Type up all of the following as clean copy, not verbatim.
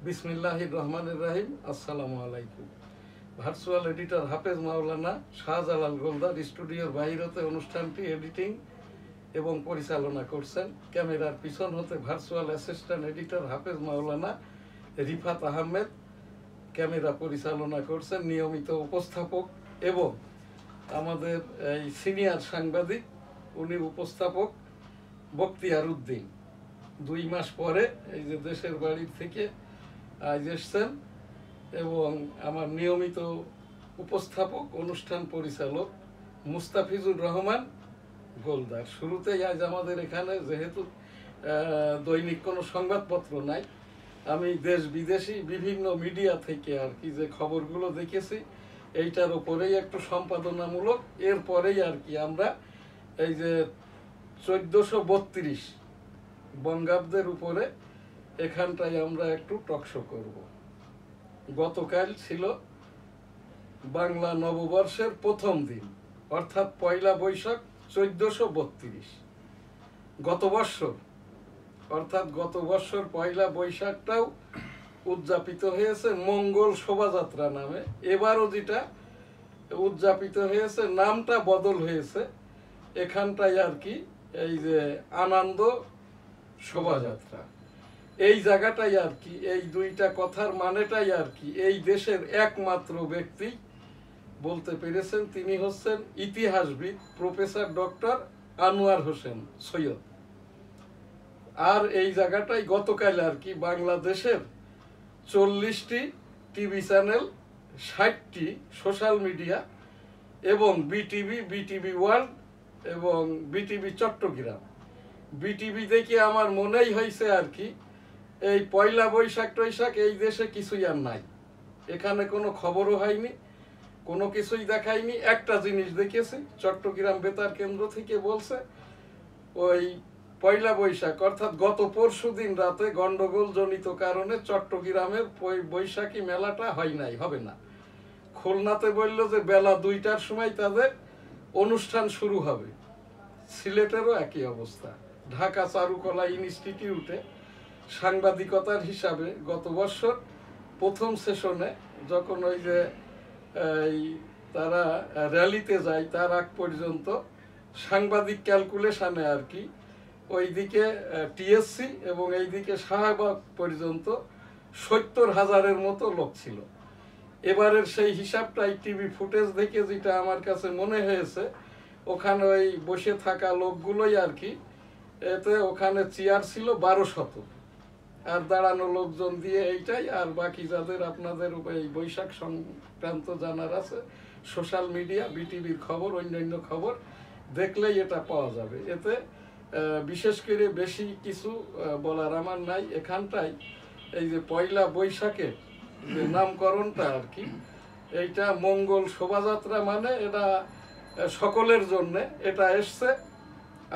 বিসমিল্লাহির রহমানির রহিম। আসসালামু আলাইকুম। ভার্চুয়াল এডিটর হাফেজ মাওলানা শাহজালাল গোলদার স্টুডিওর বাইরেতে অনুষ্ঠানটি এডিটিং এবং পরিচালনা করছেন। ক্যামেরার পিছন হতে ভার্চুয়াল অ্যাসিস্ট্যান্ট এডিটর হাফেজ মাওলানা রিফাত আহমেদ ক্যামেরা পরিচালনা করছেন। নিয়মিত উপস্থাপক এবং আমাদের এই সিনিয়র সাংবাদিক উনি উপস্থাপক বখতিয়ার উদ্দিন 2 মাস পরে এই যে দেশের বাড়ির থেকে আজ এসছেন এবং আমার নিয়মিত উপস্থাপক অনুষ্ঠান পরিচালক মুস্তাফিজুর রহমান গোলদার। শুরুতেই আজ আমাদের এখানে যেহেতু দৈনিক কোনো সংবাদপত্র নাই, আমি দেশ বিদেশি বিভিন্ন মিডিয়া থেকে আর কি যে খবরগুলো দেখেছি এইটার উপরেই একটু সম্পাদনামূলক, এরপরেই আর কি আমরা এই যে 1432 বঙ্গাব্দের উপরে এখানটায় আমরা একটু টকশো করব। গতকাল ছিল বাংলা নববর্ষের প্রথম দিন, অর্থাৎ পয়লা বৈশাখ 1432। গত বৎসর পয়লা বৈশাখটাও উদযাপিত হয়েছে মঙ্গল শোভাযাত্রা নামে। এবারও যেটা উদযাপিত হয়েছে নামটা বদল হয়েছে, এখানটায় আর কি এই যে আনন্দ শোভাযাত্রা। এই জায়গাটাই আর কি এই দুইটা কথার মানেটাই আর কি এই দেশের একমাত্র ব্যক্তি বলতে পেরেছেন, তিনি হচ্ছেন ইতিহাসবিদ প্রফেসর ডক্টর আনোয়ার হোসেন সৈয়দ। আর এই জায়গাটাই গতকাল আর কি বাংলাদেশের 40টি টিভি চ্যানেল, 60টি সোশ্যাল মিডিয়া এবং বিটিভি ওয়ার্ল্ড এবং বিটিভি চট্টগ্রাম, বিটিভি দেখে আমার মনেই হয়েছে আর কি এই পয়লা বৈশাখ টৈশাখ এই দেশে কিছুই আর নাই। এখানে কোনো খবরও হয়নি, কোনো কিছুই দেখায়নি। একটা জিনিস দেখেছি, চট্টগ্রাম বেতার কেন্দ্র থেকে বলছে ওই পয়লা বৈশাখ অর্থাৎ গত পরশুদিন রাতে গন্ডগোল জনিত কারণে চট্টগ্রামের বৈশাখী মেলাটা হবে না। খুলনাতে বলল যে বেলা 2টার সময় তাদের অনুষ্ঠান শুরু হবে। সিলেটেরও একই অবস্থা। ঢাকা চারুকলা ইনস্টিটিউটে সাংবাদিকতার হিসাবে গত বছর প্রথম সেশনে যখন ওই যে তারা র্যালিতে যায় তার আগ পর্যন্ত সাংবাদিক ক্যালকুলেশনে আর কি ওইদিকে টিএসসি এবং এইদিকে শাহবাগ পর্যন্ত 70,000-এর মতো লোক ছিল। এবারের সেই হিসাবটাই টিভি ফুটেজ দেখে যেটা আমার কাছে মনে হয়েছে, ওখানে ওই বসে থাকা লোকগুলোই আর কি এতে ওখানে চেয়ার ছিল 1200, আর দাঁড়ানো লোকজন দিয়ে এইটাই। আর বাকি যাদের আপনাদের এই বৈশাখ সংক্রান্ত জানার আছে সোশ্যাল মিডিয়া বিটিভির খবর অন্যান্য খবর দেখলেই এটা পাওয়া যাবে। এতে বিশেষ করে বেশি কিছু বলার আমার নাই। এখানটায় এই যে পয়লা বৈশাখের যে নামকরণটা আর কি এইটা মঙ্গল শোভাযাত্রা, মানে এটা সকলের জন্যে এটা এসছে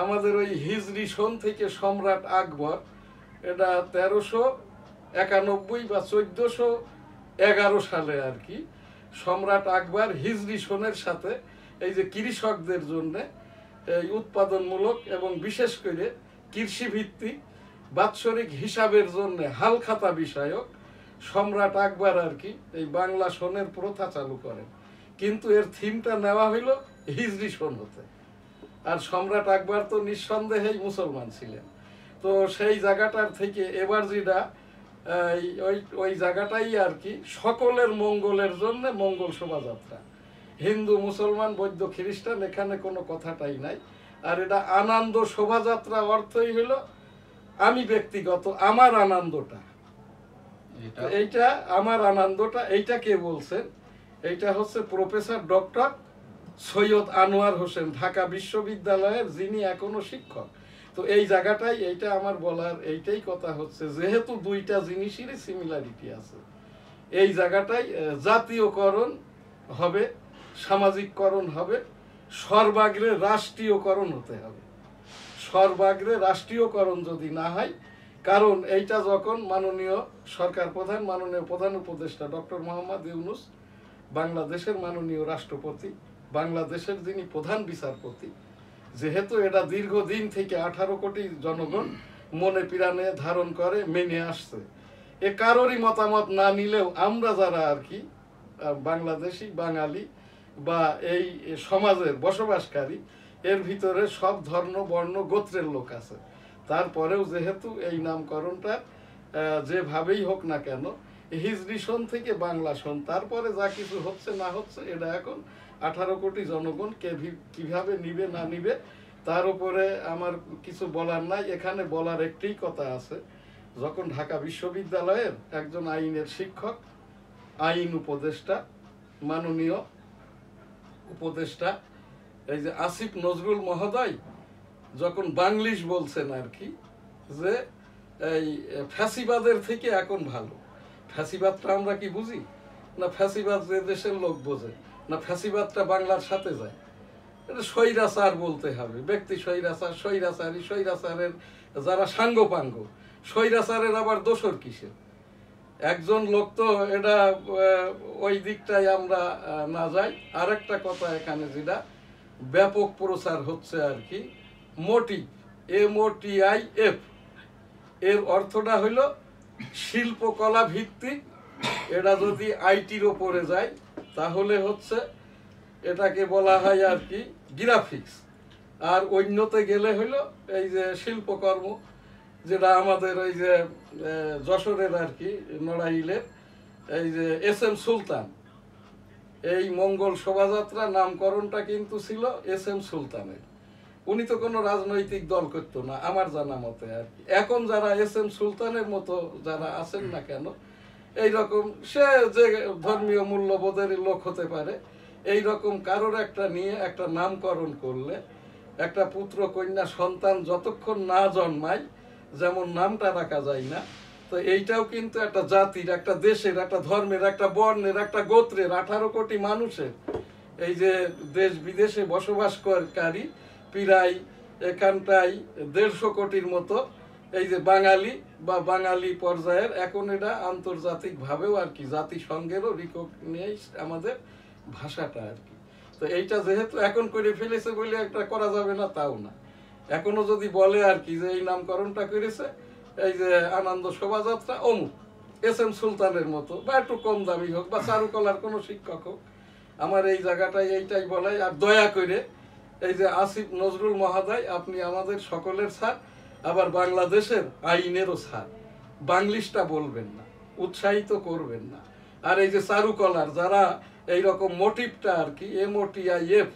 আমাদের ওই হিজরি সন থেকে। সম্রাট আকবর এটা 1391 বা 1411 সালে আর কি সম্রাট আকবর হিজরি সনের সাথে এই যে কৃষকদের জন্য এই উৎপাদনমূলক এবং বিশেষ করে কৃষিভিত্তিক বাৎসরিক হিসাবের জন্য হালখাতা বিষয়ক সম্রাট আকবর আর কি এই বাংলা সনের প্রথা চালু করেন। কিন্তু এর থিমটা নেওয়া হইল হিজরি সন হতে। আর সম্রাট আকবর তো নিঃসন্দেহেই মুসলমান ছিলেন। তো সেই জায়গাটার থেকে এবার যেটা ওই জায়গাটাই আর কি সকলের মঙ্গলের জন্য মঙ্গল শোভাযাত্রা। হিন্দু মুসলমান বৌদ্ধ খ্রিস্টান এখানে কোনো কথাটাই নাই। আর এটা আনন্দ শোভাযাত্রা অর্থই হলো আমি ব্যক্তিগত আমার আনন্দটা, এইটা আমার আনন্দটা। এইটা কে বলছেন? এইটা হচ্ছে প্রফেসর ডক্টর সৈয়দ আনোয়ার হোসেন, ঢাকা বিশ্ববিদ্যালয়ের, যিনি এখনো শিক্ষক। তো এই জায়গাটাই এইটা আমার বলার এইটাই কথা হচ্ছে, যেহেতু দুইটা জিনিসেরই সিমিলারিটি আছে, এই জায়গাটাই জাতীয়করণ হবে, সামাজিককরণ হবে, সর্বাগ্রে রাষ্ট্রীয়করণ হতে হবে। সর্বাগ্রে রাষ্ট্রীয়করণ যদি না হয়, কারণ এইটা যখন মাননীয় সরকার প্রধান মাননীয় প্রধান উপদেষ্টা ডক্টর মোহাম্মদ ইউনূস, বাংলাদেশের মাননীয় রাষ্ট্রপতি, বাংলাদেশের যিনি প্রধান বিচারপতি, যেহেতু এটা দীর্ঘদিন থেকে 18 কোটি জনগণ মনে প্রাণে ধারণ করে মেনে আসছে, এ কারোরই মতামত না নিলেও আমরা যারা আর কি বাংলাদেশি বাঙালি বা এই সমাজের বসবাসকারী, এর ভিতরে সব ধর্ম বর্ণ গোত্রের লোক আছে। তারপরেও যেহেতু এই নামকরণটা যেভাবেই হোক না কেন, হিজরি সন থেকে বাংলা সন, তারপরে যা কিছু হচ্ছে না হচ্ছে এটা এখন 18 কোটি জনগণ কিভাবে নিবে না নিবে তার উপরে আমার কিছু বলার নাই। এখানে বলার একটাই কথা আছে, যখন ঢাকা বিশ্ববিদ্যালয়ের একজন আইনের শিক্ষক, আইন উপদেষ্টা, মাননীয় উপদেষ্টা এই যে আসিফ নজরুল মহোদয় যখন বাংলিশ বলছেন আর কি, যে এই ফ্যাসিবাদের থেকে এখন ভালো। ফ্যাসিবাদটা আমরা কি বুঝি না? ফ্যাসিবাদ যে দেশের লোক বোঝে না, ফ্যাসিবাদটা বাংলার সাথে যায়। এটা স্বৈরাচার বলতে হবে, ব্যক্তি স্বৈরাচার, স্বৈরাচারী, স্বৈরাচারের যারা সাঙ্গপাঙ্গ, স্বৈরাচারের আবার দোষর কিসের? একজন লোক তো এটা ওই দিকটাই আমরা না যাই। আরেকটা কথা এখানে যেটা ব্যাপক প্রচার হচ্ছে আর কি, মোটিভ, MOTIF, এর অর্থটা হইল শিল্পকলা ভিত্তিক। এটা যদি আইটির ওপরে যায় তাহলে হচ্ছে এটাকে বলা হয় আর কি গ্রাফিক্স, আর অন্যতে গেলে হইলো এই যে শিল্পকর্ম, যেটা আমাদের ওই যে যশোরের আর কি নড়াইলের এই যে SM সুলতান, এই মঙ্গল শোভাযাত্রা নামকরণটা কিন্তু ছিল SM সুলতানের। উনি তো কোনো রাজনৈতিক দল করতো না আমার জানা মতে আর কি। এখন যারা SM সুলতানের মতো যারা আছেন না কেন, এইরকম সে যে ধর্মীয় মূল্যবোধের লোক হতে পারে, এই রকম কারোর একটা নিয়ে একটা নামকরণ করলে একটা পুত্র কন্যা সন্তান যতক্ষণ না জন্মায় যেমন নামটা রাখা যায় না, তো এইটাও কিন্তু একটা জাতির, একটা দেশের, একটা ধর্মের, একটা বর্ণের, একটা গোত্রের 18 কোটি মানুষের, এই যে দেশ বিদেশে বসবাসকারী প্রায় এখানটাই 150 কোটির মতো এই যে বাঙালি বা বাঙালি পর্যায়ের, এখন এটা আন্তর্জাতিক ভাবেও আর কি জাতিসংঘেরও রিকগনাইজ আমাদের ভাষাটা আর কি। তো এইটা যেহেতু এখন করে ফেলেছে বলে একটা করা যাবে না তাও না, এখনো যদি বলে আর কি যে এই নামকরণটা করেছে এই যে আনন্দ শোভাযাত্রা অমুক SM সুলতানের মতো, বা একটু কম দামি হোক, বা চারুকলার কোনো শিক্ষক হোক, আমার এই জায়গাটায় এইটাই বলাই। আর দয়া করে এই যে আসিফ নজরুল মহোদয়, আপনি আমাদের সকলের স্যার, আবার বাংলাদেশের আইনেরও স্যার, বাংলিশটা বলবেন না, উৎসাহিত করবেন না। আর এই যে চারুকলার যারা এইরকম মোটিভটা আর কি MOTIF,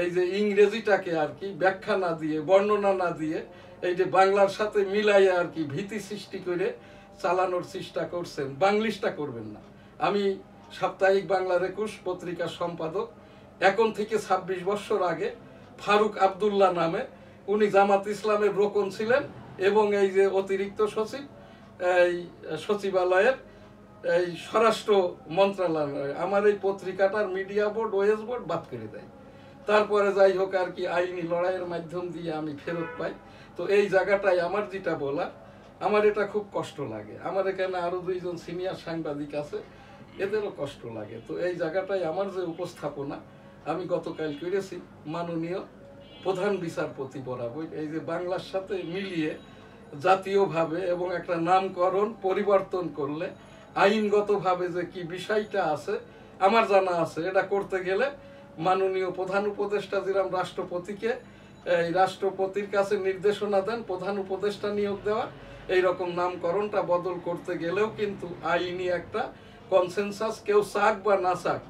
এই যে ইংরেজিটাকে আর কি ব্যাখ্যা না দিয়ে, বর্ণনা না দিয়ে, এই যে বাংলার সাথে মিলাইয়া আর কি ভীতি সৃষ্টি করে চালানোর চেষ্টা করছেন, বাংলিশটা করবেন না। আমি সাপ্তাহিক বাংলার 21 পত্রিকার সম্পাদক, এখন থেকে 26 বছর আগে ফারুক আব্দুল্লাহ নামে, উনি জামাত ইসলামের রোকন ছিলেন এবং এই যে অতিরিক্ত সচিব এই সচিবালয়ের এই স্বরাষ্ট্র মন্ত্রণালয়, আমার এই পত্রিকাটার মিডিয়া বোর্ড, ওএস বোর্ড বাদ করে দেয়। তারপরে যাই হোক আর কি আইনি লড়াইয়ের মাধ্যম দিয়ে আমি ফেরত পাই। তো এই জায়গাটায় আমার যেটা বলা, আমার এটা খুব কষ্ট লাগে। আমার এখানে আরো 2 জন সিনিয়র সাংবাদিক আছে, এদেরও কষ্ট লাগে। তো এই জায়গাটায় আমার যে উপস্থাপনা আমি গতকাল করেছি মাননীয় প্রধান বিচারপতি বরাবর, এই যে বাংলার সাথে মিলিয়ে জাতীয়ভাবে এবং একটা নামকরণ পরিবর্তন করলে আইনগতভাবে যে কি বিষয়টা আছে আমার জানা আছে, এটা করতে গেলে মাননীয় প্রধান উপদেষ্টা যেরকম রাষ্ট্রপতিকে এই রাষ্ট্রপতির কাছে নির্দেশনা দেন প্রধান উপদেষ্টা নিয়োগ দেওয়া, এইরকম নামকরণটা বদল করতে গেলেও কিন্তু আইনি একটা কনসেনসাস, কেউ চাক বা না চাক,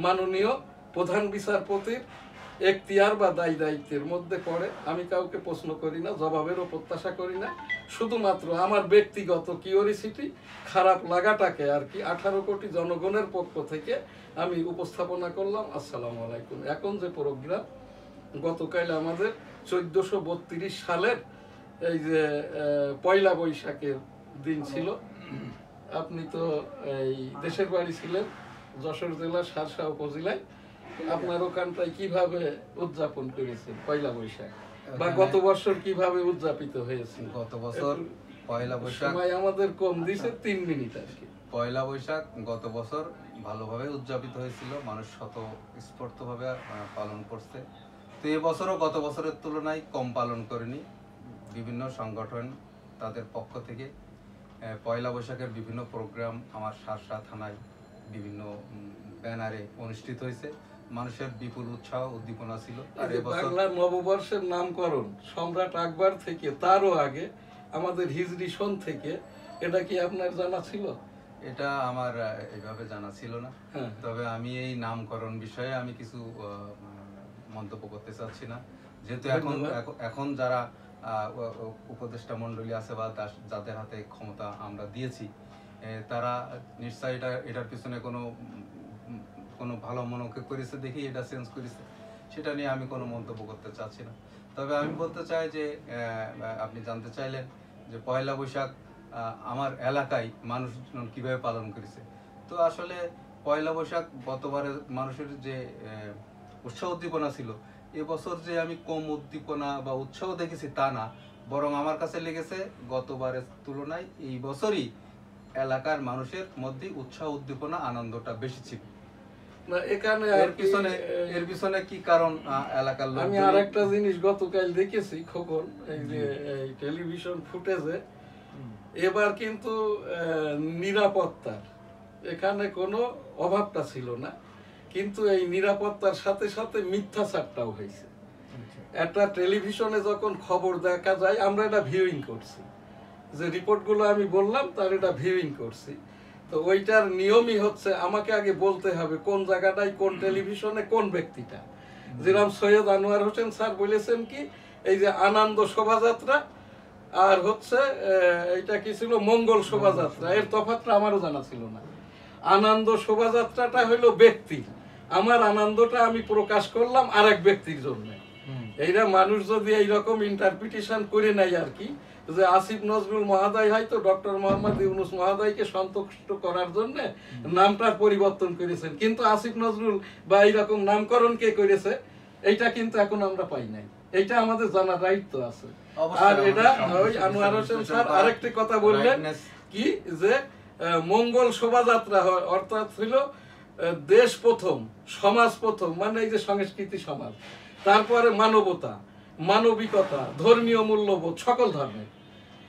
মাননীয় প্রধান বিচারপতির এখতিয়ার বা দায় দায়িত্বের মধ্যে পড়ে। আমি কাউকে প্রশ্ন করি না, জবাবেরও প্রত্যাশা করি না, শুধুমাত্র আমার ব্যক্তিগত কিউরিসিটি, খারাপ লাগাটাকে আর কি 18 কোটি জনগণের পক্ষ থেকে আমি উপস্থাপনা করলাম। আসসালামু আলাইকুম। এখন যে প্রোগ্রাম গতকাল আমাদের 1432 সালের এই যে পয়লা বৈশাখের দিন ছিল, আপনি তো এই দেশের বাড়ি ছিলেন যশোর জেলার শার্শা উপজেলায়, আপনার ওখানটায় কিভাবে উদযাপন করেছেন পয়লা বৈশাখ, বা গত বছর কিভাবে উদযাপিত হয়েছে? গত বছর পয়লা বৈশাখ, সময় আমাদের কম দিছে 3 মিনিট আর কি। পয়লা বৈশাখ গত বছর ভালোভাবে উদযাপিত হয়েছিল, মানুষ স্বতঃস্ফূর্তভাবে পালন করছে। তো এবছরও গত বছরের তুলনায় কম পালন করেনি। বিভিন্ন সংগঠন তাদের পক্ষ থেকে পয়লা বৈশাখের বিভিন্ন প্রোগ্রাম আমার শার্শা থানায় বিভিন্ন ব্যানারে অনুষ্ঠিত হয়েছে। মানুষের বিপুল উৎসাহ উদ্দীপনা ছিল। আর এবছর বাংলা নববর্ষের নামকরণ সম্রাট আকবর থেকে তারও আগে আমাদের হিজরি সন থেকে, এটা কি আপনার জানা ছিল? এটা আমার এইভাবে জানা ছিল না। তবে আমি এই নামকরণ বিষয়ে আমি কিছু মন্তব্য করতে চাচ্ছি না, যেহেতু এখন যারা উপদেষ্টা মণ্ডলী আছে বা যাদের হাতে ক্ষমতা আমরা দিয়েছি, তারা নিশ্চয়ই এটার পিছনে কোনো ভালো মনোকে করেছে দেখি এটা চেঞ্জ করেছে, সেটা নিয়ে আমি কোনো মন্তব্য করতে চাচ্ছি না। তবে আমি বলতে চাই যে আপনি জানতে চাইলেন যে পয়লা বৈশাখ আমার এলাকায় মানুষজন কিভাবে পালন করেছে। তো আসলে পয়লা বৈশাখ গতবারে মানুষের যে উৎসাহ উদ্দীপনা ছিল, এবছর যে আমি কম উদ্দীপনা বা উৎসাহ দেখেছি তা না, বরং আমার কাছে লেগেছে গতবারের তুলনায় এই বছরই এলাকার মানুষের মধ্যে উৎসাহ উদ্দীপনা আনন্দটা বেশি ছিল। না, এখানে এর পিছনে কি কারণ এলাকার লোক? আমি আর একটা জিনিস গতকাল দেখেছি খোকন, এই যে টেলিভিশন ফুটেজে, এবার কিন্তু নিরাপত্তার এখানে কোনো অভাবটা ছিল না, কিন্তু এই নিরাপত্তার সাথে সাথে মিথ্যাচারটাও হয়েছে। একটা টেলিভিশনে যখন খবর দেখা যায়, আমরা এটা ভিউইং করছি, যে রিপোর্টগুলো আমি বললাম তার এটা ভিউইং করছি। তো ওইটার নিয়মই হচ্ছে আমাকে আগে বলতে হবে কোন জায়গাটায় কোন টেলিভিশনে কোন ব্যক্তিটা। যেরকম সৈয়দ আনোয়ার হোসেন স্যার বলেছেন কি, এই যে আনন্দ শোভাযাত্রা আর হচ্ছে এটা কি ছিল মঙ্গল শোভাযাত্রা, এর তফাৎটা আমারও জানা ছিল না। আনন্দ শোভাযাত্রাটা হলো ব্যক্তি, আমার আনন্দটা আমি প্রকাশ করলাম আরেক ব্যক্তির জন্য। এইটা মানুষ যদি এইরকম ইন্টারপ্রিটেশন করে নেয় আর কি, যে আসিফ নজরুল মহোদয় হয়তো ডক্টর মোহাম্মদ ইউনূস মহোদয়কে সন্তুষ্ট করার জন্য নামটার পরিবর্তন করেছেন, কিন্তু আসিফ নজরুল বা এইরকম নামকরণ কে করেছে এইটা কিন্তু এখন আমরা পাই নাই। এইটা আমাদের জানার দায়িত্ব আছে। আর এটা ওই আনোয়ার হোসেন স্যার আরেকটি কথা বললেন কি, যে মঙ্গল শোভাযাত্রা অর্থাৎ ছিল দেশ প্রথম, সমাজ প্রথম, মানে এই যে সংস্কৃতি সমাজ, তারপরে মানবতা, মানবিকতা, ধর্মীয় মূল্যবোধ, সকল ধর্মের,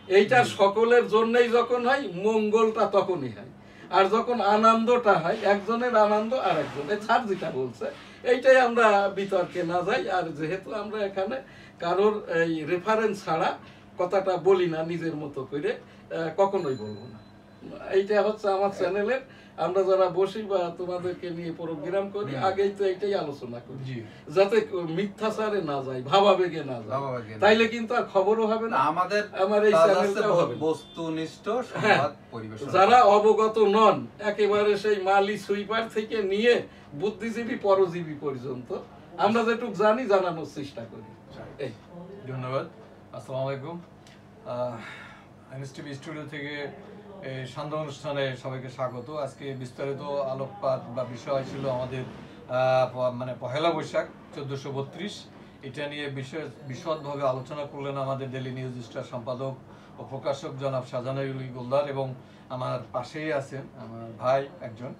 এইটা সকলের জন্যই যখন হয় মঙ্গলটা তখনই হয়। আর যখন আনন্দটা হয় একজনের আনন্দ আর একজনের, স্যার যেটা বলছে এইটাই আমরা বিতর্কে না যাই। আর যেহেতু আমরা এখানে কারোর এই রেফারেন্স ছাড়া কথাটা বলি না, নিজের মতো করে কখনোই বলবো না। এইটা হচ্ছে আমার চ্যানেলের, আমরা যারা বসি বা তোমাদেরকে নিয়ে প্রোগ্রাম করি আগেই তো এইটাই আলোচনা করি, যাতে মিথ্যাচারে না যায়, ভাবাবেগে না যায়, তাইলে কিন্তু আর খবরও হবে না, আমার এই চ্যানেলটা হবে বস্তুনিষ্ঠ সংবাদ পরিবেশন। যারা অবগত নন, একেবারে সেই মালি সুইপার থেকে নিয়ে বুদ্ধিজীবী পরজীবী পর্যন্ত আমরা যেটুকু জানি জানানোর চেষ্টা করি। ধন্যবাদ। আসসালামু আলাইকুম। এনএসটিভি স্টুডিও থেকে এই সন্ধ্যা অনুষ্ঠানে সবাইকে স্বাগত। আজকে বিস্তারিত আলোকপাত বা বিষয় ছিল আমাদের মানে পহেলা বৈশাখ 1432, এটা নিয়ে বিশদভাবে আলোচনা করলেন আমাদের ডেইলি নিউজ স্টার সম্পাদক ও প্রকাশক জনাব শাহজাহান গোলদার, এবং আমার পাশেই আছেন আমার ভাই একজন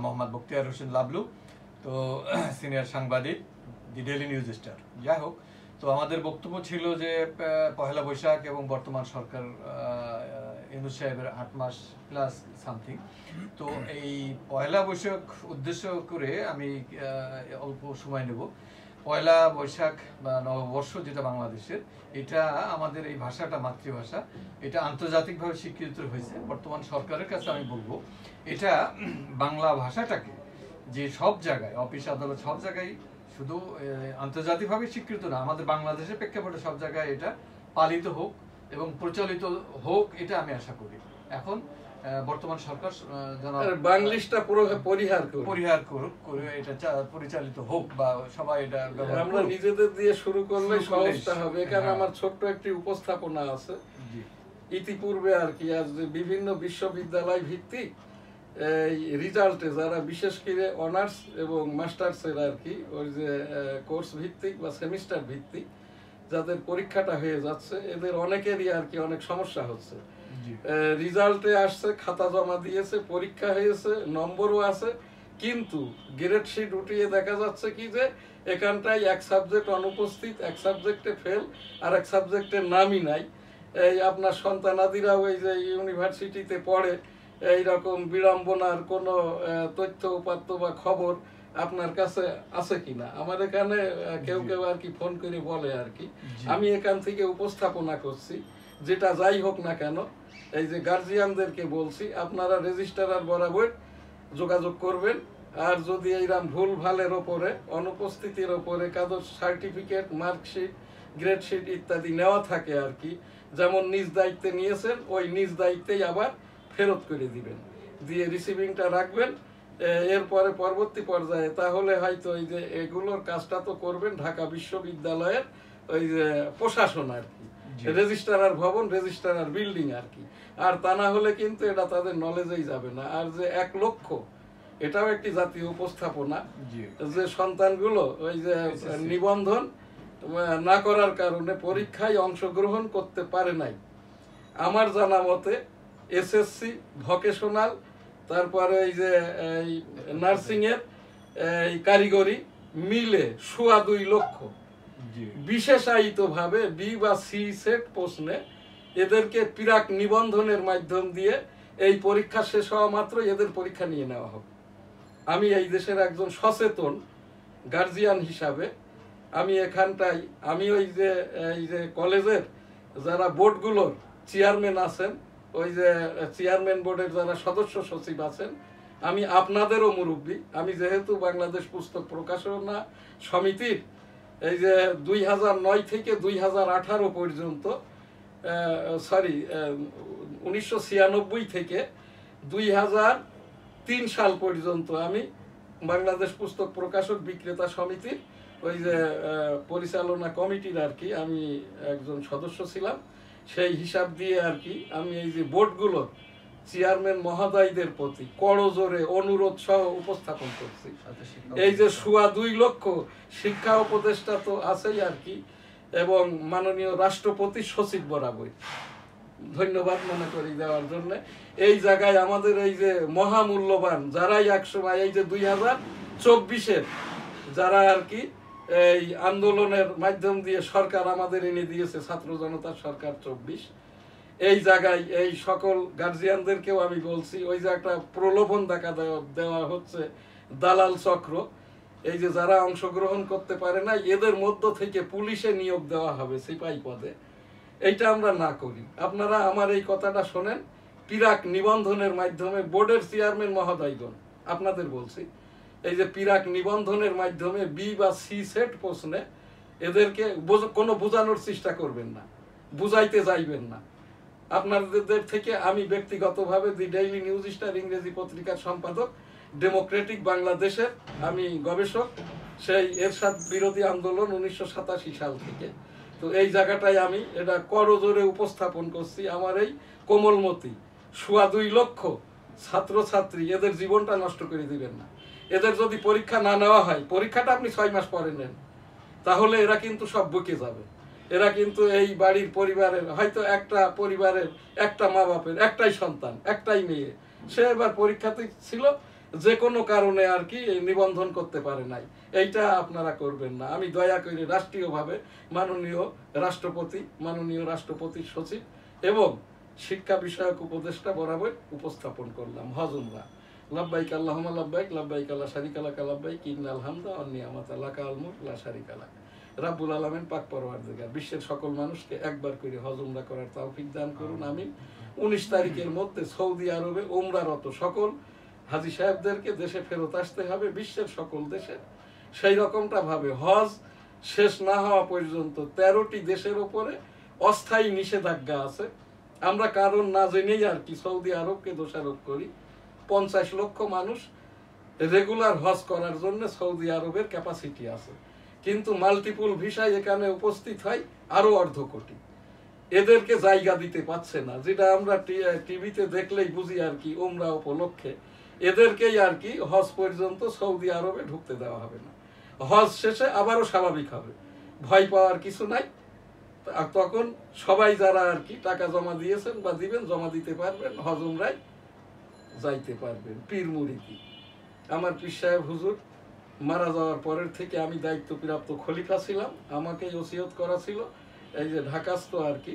মোহাম্মদ বখতিয়ার হোসেন লাবলু, তো সিনিয়র সাংবাদিক দি ডেইলি নিউজ স্টার। যাই হোক, তো আমাদের বক্তব্য ছিল যে পহেলা বৈশাখ এবং বর্তমান সরকার ইউনূস সাহেবের 8 মাস প্লাস সামথিং, তো এই পয়লা বৈশাখ উদ্দেশ্য করে আমি অল্প সময় নেব। পয়লা বৈশাখ বা নববর্ষ যেটা বাংলাদেশের, এটা আমাদের এই ভাষাটা মাতৃভাষা, এটা আন্তর্জাতিকভাবে স্বীকৃত হয়েছে। বর্তমান সরকারের কাছে আমি বলবো এটা বাংলা ভাষাটাকে যে সব জায়গায়, অফিস আদালত সব জায়গায়, শুধু আন্তর্জাতিকভাবে স্বীকৃত না, আমাদের বাংলাদেশের প্রেক্ষাপটে সব জায়গায় এটা পালিত হোক এবং প্রচলিত হোক, এটা আমি আশা করি। এখন বর্তমান সরকার বাংলিশটা পরিহার করুক, করে এটা পরিচালিত হোক বা সবাই এটা আমরা নিজেদের দিয়ে শুরু করলে সহজটা হবে। এখানে আমার ছোট্ট একটি উপস্থাপনা আছে। ইতিপূর্বে আর কি, আজ বিভিন্ন বিশ্ববিদ্যালয় ভিত্তিক এই রিজাল্টে যারা বিশেষ করে অনার্স এবং মাস্টার্সের আর কি, ওই যে কোর্স ভিত্তিক বা সেমিস্টার ভিত্তিক যাদের পরীক্ষাটা হয়ে যাচ্ছে, এদের অনেকেরই আর কি অনেক সমস্যা হচ্ছে। রিজাল্টে আসছে, খাতা জমা দিয়েছে, পরীক্ষা হয়েছে, নম্বরও আছে, কিন্তু গ্রেড শিট উঠিয়ে দেখা যাচ্ছে কি যে এখানটায় এক সাবজেক্ট অনুপস্থিত, এক সাবজেক্টে ফেল, আর এক সাবজেক্টের নামই নাই। এই আপনার সন্তানাদিরা ওই যে ইউনিভার্সিটিতে পড়ে, এইরকম বিড়ম্বনার কোনো তথ্য উপাত্ত বা খবর আপনার কাছে আছে কিনা? আমার এখানে কেউ কেউ আর কি ফোন করে বলে আর কি, আমি এখান থেকে উপস্থাপনা করছি। যেটা যাই হোক না কেন, এই যে গার্জিয়ানদেরকে বলছি, আপনারা রেজিস্ট্রার বরাবর যোগাযোগ করবেন। আর যদি এইরকম ভুল ভালের ওপরে, অনুপস্থিতির ওপরে কাগজ, সার্টিফিকেট, মার্কশিট, গ্রেডশিট ইত্যাদি নেওয়া থাকে আর কি, যেমন নিজ দায়িত্বে নিয়েছেন ওই নিজ দায়িত্বেই আবার ফেরত করে দিবেন, দিয়ে রিসিভিংটা রাখবেন। এরপরে পরবর্তী পর্যায়ে তাহলে হয়তো ওই যে এগুলোর কাজটা তো করবেন ঢাকা বিশ্ববিদ্যালয়ের ওই যে প্রশাসন আর কি, রেজিস্ট্রার ভবন, রেজিস্ট্রার বিল্ডিং আর কি। আর তা না হলে কিন্তু এটা তাদের নলেজেই যাবে না। আর যে 1 লক্ষ, এটাও একটি জাতীয় উপস্থাপনা, যে সন্তানগুলো ওই যে নিবন্ধন না করার কারণে পরীক্ষায় অংশগ্রহণ করতে পারে নাই। আমার জানা মতে এসএসসি, ভোকেশনাল, তারপরে এই যে নার্সিং এর এই কারিগরি মিলে 2.25 লক্ষ বিশেষায়িত ভাবে বি বা সি সেট প্রশ্নে এদেরকে পিরাক নিবন্ধনের মাধ্যম দিয়ে এই পরীক্ষা শেষ হওয়া মাত্র এদের পরীক্ষা নিয়ে নেওয়া হবে। আমি এই দেশের একজন সচেতন গার্জিয়ান হিসাবে আমি এখানটাই, আমি ওই যে কলেজের যারা বোর্ডগুলোর চেয়ারম্যান আছেন, ওই যে চেয়ারম্যান বোর্ডের যারা সদস্য সচিব আছেন, আমি আপনাদেরও মুরব্বী। আমি যেহেতু বাংলাদেশ পুস্তক প্রকাশনা সমিতির এই যে 2009 থেকে 2018 পর্যন্ত, 1996 থেকে 2003 সাল পর্যন্ত আমি বাংলাদেশ পুস্তক প্রকাশক বিক্রেতা সমিতির ওই যে পরিচালনা কমিটির আর কি আমি একজন সদস্য ছিলাম। সেই হিসাব দিয়ে আর কি আমি এই যে বোর্ডগুলোর চেয়ারম্যান মহোদয়দের প্রতি করজোরে অনুরোধ সহ উপস্থাপন করছি। এই যে 2.25 লক্ষ শিক্ষা উপদেষ্টা তো আছেই আর কি, এবং মাননীয় রাষ্ট্রপতি সচিব বরাবর ধন্যবাদ মনে করি দেওয়ার জন্য। এই জায়গায় আমাদের এই যে মহামূল্যবান যারাই একসময় এই যে 2024-এর যারা আর কি এই আন্দোলনের মাধ্যম দিয়ে সরকার আমাদের এনে দিয়েছে, ছাত্র জনতা সরকার 24, এই জায়গায় এই সকল গার্জিয়ানদেরকেও আমি বলছি, ওই যে একটা প্রলোভন দেখা দেওয়া হচ্ছে, দালাল চক্র, এই যে যারা অংশগ্রহণ করতে পারে না এদের মধ্য থেকে পুলিশে নিয়োগ দেওয়া হবে সিপাহী পদে, এইটা আমরা না করি। আপনারা আমার এই কথাটা শোনেন, পিরাক নিবন্ধনের মাধ্যমে বোর্ডের চেয়ারম্যান মহোদয়গণ আপনাদের বলছি, এই যে পিরাক নিবন্ধনের মাধ্যমে বি বা সি সেট প্রশ্নে এদেরকে কোনো বোঝানোর চেষ্টা করবেন না, বুঝাইতে যাইবেন না। আপনাদের থেকে আমি ব্যক্তিগতভাবে দি ডেইলি নিউজ স্টার ইংরেজি পত্রিকার সম্পাদক, ডেমোক্রেটিক বাংলাদেশের আমি গবেষক, সেই এরশাদ বিরোধী আন্দোলন 1987 সাল থেকে। তো এই জায়গাটায় আমি এটা করজোরে উপস্থাপন করছি। আমার এই কোমলমতি 2.25 লক্ষ ছাত্রছাত্রী, এদের জীবনটা নষ্ট করে দিবেন না। এদের যদি পরীক্ষা না নেওয়া হয়, পরীক্ষাটা আপনি 6 মাস পরে নেন, তাহলে এরা কিন্তু সব বকে যাবে। এরা কিন্তু এই বাড়ির পরিবারের, হয়তো একটা পরিবারের একটা মা বাপের একটাই সন্তান, একটাই মেয়ে, সে এবার পরীক্ষাতে ছিল, যে কোনো কারণে আর কি নিবন্ধন করতে পারে নাই। এইটা আপনারা করবেন না। আমি দয়া করে রাষ্ট্রীয়ভাবে মাননীয় রাষ্ট্রপতি, মাননীয় রাষ্ট্রপতির সচিব এবং শিক্ষা বিষয়ক উপদেষ্টা বরাবর উপস্থাপন করলাম। হজুমরা লাব্বাইক আল্লাহুম্মা লাব্বাইক, লাব্বাইক লা শারীকা লাকা লাব্বাইক, ইন্নাল হামদা ওয়ান নি'মাতা লাকাল মুলক লা শারীকা লাক। রাব্বুল আলামিন পাক পরওয়ারদিগার বিশ্বের সকল মানুষকে একবার করে হজ উমরা করার তৌফিক দান করুন, আমিন। 19 তারিখের মধ্যে সৌদি আরবে উমরারত সকল হাজী সাহেবদেরকে দেশে ফেরত আসতে হবে, বিশ্বের সকল দেশে। সেই রকমটা ভাবে হজ শেষ না হওয়া পর্যন্ত 13টি দেশের উপরে অস্থায়ী নিষেধাজ্ঞা আছে। আমরা কারণ না জেনেই আর কি সৌদি আরবকে দোষারোপ করি। 50 লক্ষ মানুষ রেগুলার হজ করার জন্য সৌদি আরবের ক্যাপাসিটি আছে, কিন্তু মাল্টিপল ভিসায় এখানে উপস্থিত হয় আরো 1/2 কোটি। এদেরকে জায়গা দিতে পারছে না, যেটা আমরা টিভিতে দেখলেই বুঝি আর কি উমরা উপলক্ষে এদেরকেই আর কি হজ পর্যন্ত সৌদি আরবে ঢুকতে দেওয়া হবে না। হজ শেষে আবারও স্বাভাবিক হবে, ভয় পাওয়ার কিছু নাই। তখন সবাই যারা আর কি টাকা জমা দিয়েছেন বা দিবেন, জমা দিতে পারবেন, হজ উমরায় যাইতে পারবেন। পীর মুরিদি আমার পীর সাহেব হুজুর মারা যাওয়ার পরের থেকে আমি দায়িত্বপ্রাপ্ত খলিফা ছিলাম, আমাকেই ওসিয়ত করা ছিল এই যে ঢাকাস্থ আর কি